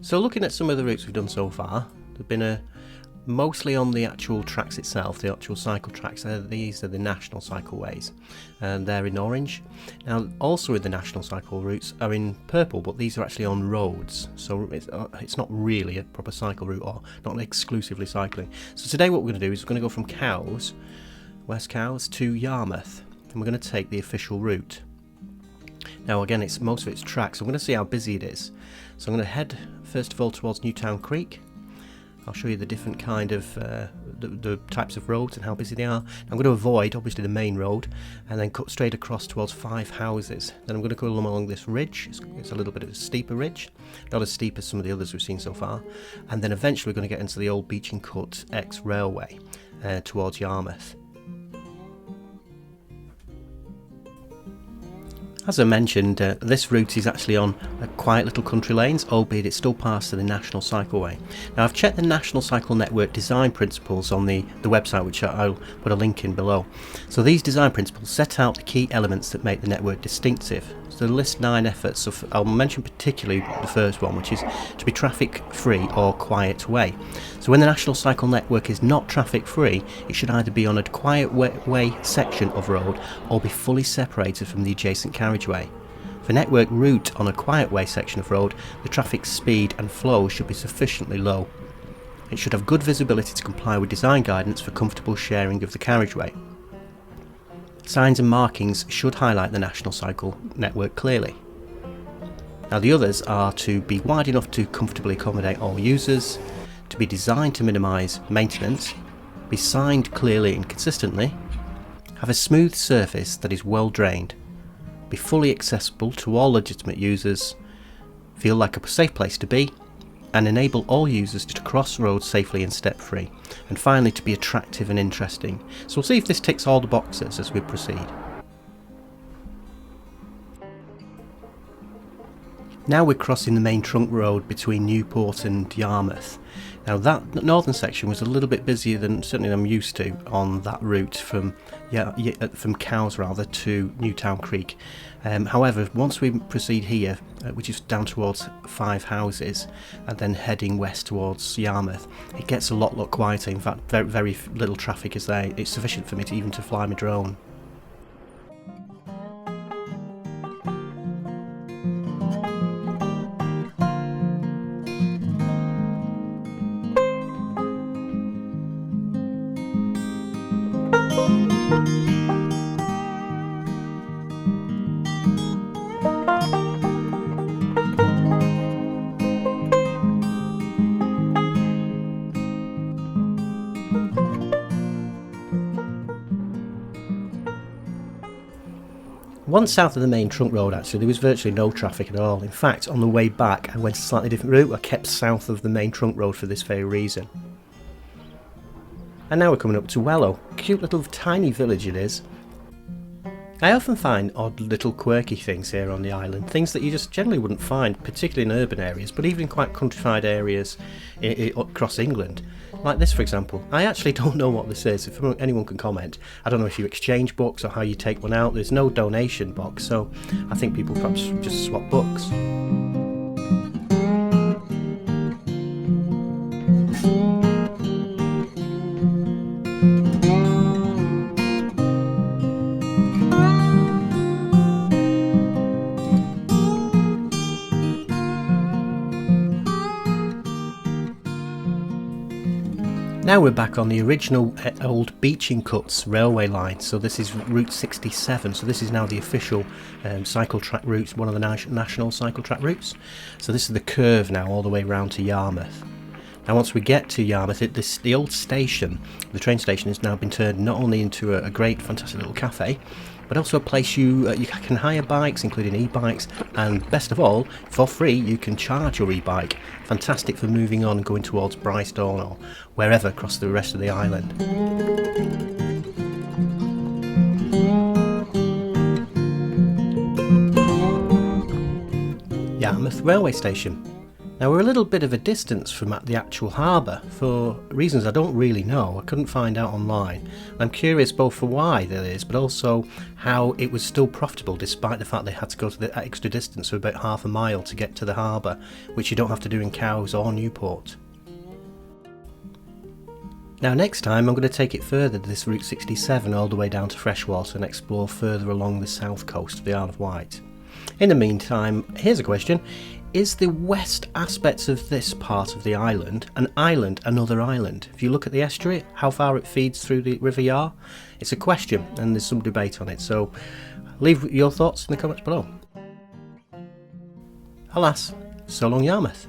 So looking at some of the routes we've done so far, they've been mostly on the actual tracks itself, the actual cycle tracks. These are the national cycleways, and they're in orange. Now also in the national cycle routes are in purple, but these are actually on roads, so it's not really a proper cycle route, or not exclusively cycling. So today what we're going to do is we're going to go from Cowes, West Cowes, to Yarmouth, and we're going to take the official route. Now again, most of it's tracks, so I'm going to see how busy it is. So I'm going to head first of all towards Newtown Creek. I'll show you the different kind of the types of roads and how busy they are. I'm going to avoid obviously the main road and then cut straight across towards Five Houses. Then I'm going to go along this ridge. It's a little bit of a steeper ridge, not as steep as some of the others we've seen so far. And then eventually we're going to get into the old Beach and Cut X railway towards Yarmouth. As I mentioned, this route is actually on quiet little country lanes, albeit it's still passed to the National Cycleway. Now I've checked the National Cycle Network design principles on the website, which I'll put a link in below. So these design principles set out the key elements that make the network distinctive. So they list 9 efforts, I'll mention particularly the first one, which is to be traffic free or quiet way. So when the National Cycle Network is not traffic free, it should either be on a quiet way section of road or be fully separated from the adjacent carriageway. For network route on a quiet way section of road, the traffic speed and flow should be sufficiently low. It should have good visibility to comply with design guidance for comfortable sharing of the carriageway. Signs and markings should highlight the National Cycle Network clearly. Now the others are to be wide enough to comfortably accommodate all users, to be designed to minimise maintenance, be signed clearly and consistently, have a smooth surface that is well drained, be fully accessible to all legitimate users, feel like a safe place to be, and enable all users to cross roads safely and step-free, and finally to be attractive and interesting. So we'll see if this ticks all the boxes as we proceed. Now we're crossing the main trunk road between Newport and Yarmouth. Now that northern section was a little bit busier than certainly I'm used to on that route from Cowes rather to Newtown Creek. However, once we proceed here, which is down towards Five Houses and then heading west towards Yarmouth, it gets a lot quieter. In fact, very little traffic is there. It's sufficient for me to even fly my drone. Once south of the main trunk road, actually, there was virtually no traffic at all. In fact, on the way back, I went a slightly different route. I kept south of the main trunk road for this very reason. And now we're coming up to Wellow. Cute little tiny village it is. I often find odd little quirky things here on the island, things that you just generally wouldn't find, particularly in urban areas, but even in quite countrified areas across England. Like this, for example. I actually don't know what this is. If anyone can comment, I don't know if you exchange books or how you take one out. There's no donation box, so I think people perhaps just swap books. Now we're back on the original old Beach and Cuts railway line, so this is Route 67, so this is now the official cycle track route, one of the national cycle track routes. So this is the curve now all the way round to Yarmouth. Now once we get to Yarmouth, the old station, the train station, has now been turned not only into a great fantastic little cafe, but also a place you can hire bikes, including e-bikes, and best of all, for free you can charge your e-bike. Fantastic for moving on and going towards Bristol or wherever across the rest of the island. Yarmouth railway station. Now we're a little bit of a distance from the actual harbour for reasons I don't really know. I couldn't find out online. I'm curious both for why that is, but also how it was still profitable despite the fact they had to go to the extra distance of about half a mile to get to the harbour, which you don't have to do in Cowes or Newport. Now next time I'm going to take it further to this Route 67 all the way down to Freshwater and explore further along the south coast of the Isle of Wight. In the meantime, here's a question. Is the west aspects of this part of the island an island, another island? If you look at the estuary, how far it feeds through the River Yar, it's a question and there's some debate on it, so leave your thoughts in the comments below. Alas, so long Yarmouth.